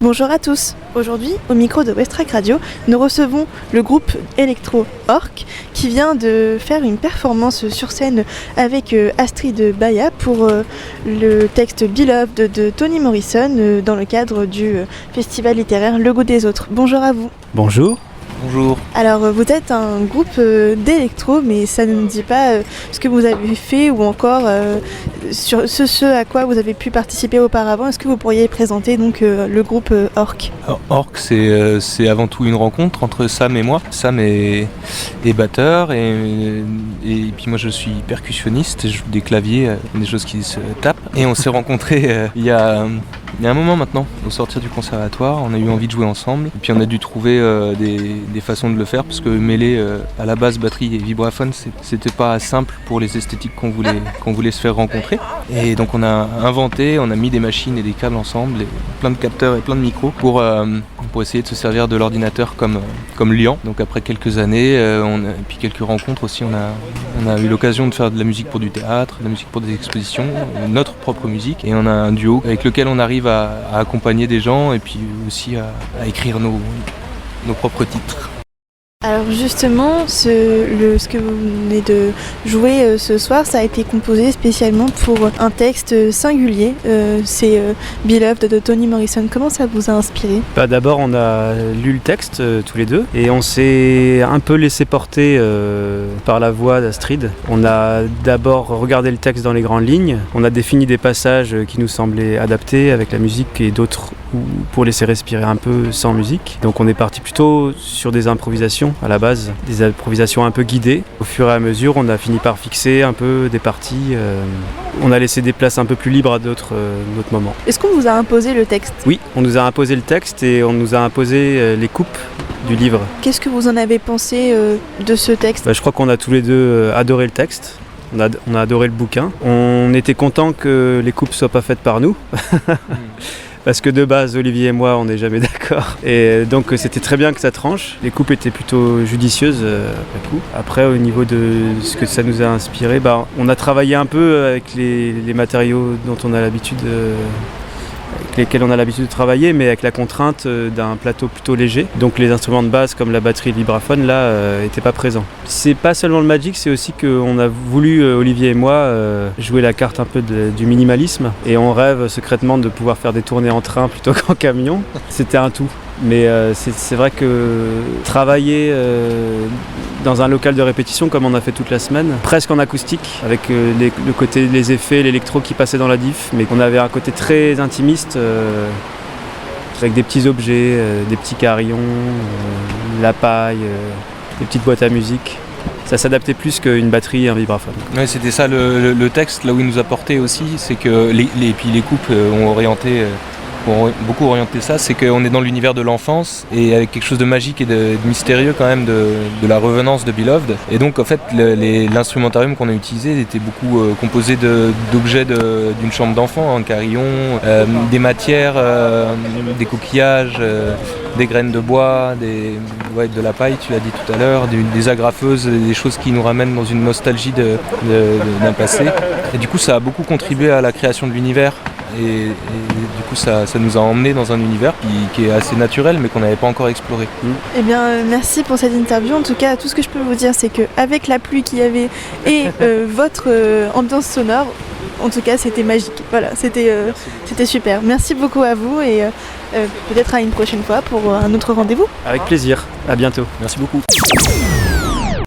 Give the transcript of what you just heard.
Bonjour à tous. Aujourd'hui, au micro de Westrack Radio, nous recevons le groupe Electro Orc qui vient de faire une performance sur scène avec Astrid Baya pour le texte Beloved de Toni Morrison dans le cadre du festival littéraire Le Goût des Autres. Bonjour à vous. Bonjour. Bonjour. Alors vous êtes un groupe d'électro, mais ça ne nous dit pas ce que vous avez fait ou encore sur ce à quoi vous avez pu participer auparavant. Est-ce que vous pourriez présenter donc le groupe Orc ? Alors, Orc, c'est avant tout une rencontre entre Sam et moi. Sam est batteur et puis moi je suis percussionniste, je joue des claviers, des choses qui se tapent. Et on s'est rencontrés il y a un moment maintenant, au sortir du conservatoire. On a eu envie de jouer ensemble et puis on a dû trouver des façons de le faire parce que mêler à la base batterie et vibraphone, c'était pas simple pour les esthétiques qu'on voulait se faire rencontrer. Et donc on a inventé, on a mis des machines et des câbles ensemble, et plein de capteurs et plein de micros pour essayer de se servir de l'ordinateur comme liant. Donc après quelques années, et puis quelques rencontres aussi, on a eu l'occasion de faire de la musique pour du théâtre, de la musique pour des expositions, notre propre musique. Et on a un duo avec lequel on arrive à accompagner des gens et puis aussi à écrire nos propres titres. Alors justement, ce que vous venez de jouer ce soir, ça a été composé spécialement pour un texte singulier. C'est Beloved de Toni Morrison. Comment ça vous a inspiré ? D'abord, on a lu le texte tous les deux et on s'est un peu laissé porter par la voix d'Astrid. On a d'abord regardé le texte dans les grandes lignes. On a défini des passages qui nous semblaient adaptés avec la musique et d'autres pour laisser respirer un peu sans musique. Donc on est parti plutôt sur des improvisations à la base, des improvisations un peu guidées. Au fur et à mesure, on a fini par fixer un peu des parties. On a laissé des places un peu plus libres à d'autres moments. Est-ce qu'on vous a imposé le texte ? Oui, on nous a imposé le texte et on nous a imposé les coupes du livre. Qu'est-ce que vous en avez pensé de ce texte ? Je crois qu'on a tous les deux adoré le texte. On a adoré le bouquin. On était content que les coupes soient pas faites par nous. Parce que de base, Olivier et moi, on n'est jamais d'accord. Et donc, c'était très bien que ça tranche. Les coupes étaient plutôt judicieuses après coup. Après, au niveau de ce que ça nous a inspiré, on a travaillé un peu avec les matériaux dont on a l'habitude, avec lesquels on a l'habitude de travailler, mais avec la contrainte d'un plateau plutôt léger. Donc les instruments de base comme la batterie et le vibraphone là n'étaient pas présents. C'est pas seulement le Magic, c'est aussi qu'on a voulu, Olivier et moi, jouer la carte un peu du minimalisme et on rêve secrètement de pouvoir faire des tournées en train plutôt qu'en camion. C'était un tout. Mais c'est vrai que travailler dans un local de répétition comme on a fait toute la semaine, presque en acoustique, avec le côté, les effets, l'électro qui passait dans la diff, mais qu'on avait un côté très intimiste, avec des petits objets, des petits carillons, la paille, des petites boîtes à musique. Ça s'adaptait plus qu'une batterie et un vibraphone. Ouais, c'était ça le texte, là où il nous a porté aussi, c'est que les coupes ont beaucoup orienté ça, c'est qu'on est dans l'univers de l'enfance et avec quelque chose de magique et de mystérieux quand même de la revenance de Beloved. Et donc en fait l'instrumentarium qu'on a utilisé était beaucoup composé d'objets d'une chambre d'enfant, un carillon, des matières, des coquillages, des graines de bois, de la paille, tu l'as dit tout à l'heure, des agrafeuses, des choses qui nous ramènent dans une nostalgie d'un passé. Et du coup ça a beaucoup contribué à la création de l'univers. Et du coup ça nous a emmenés dans un univers qui est assez naturel mais qu'on n'avait pas encore exploré. Eh bien merci pour cette interview. En tout cas tout ce que je peux vous dire c'est qu'avec la pluie qu'il y avait et votre ambiance sonore, en tout cas c'était magique. Voilà, c'était super. Merci beaucoup à vous et peut-être à une prochaine fois pour un autre rendez-vous. Avec plaisir, à bientôt. Merci beaucoup.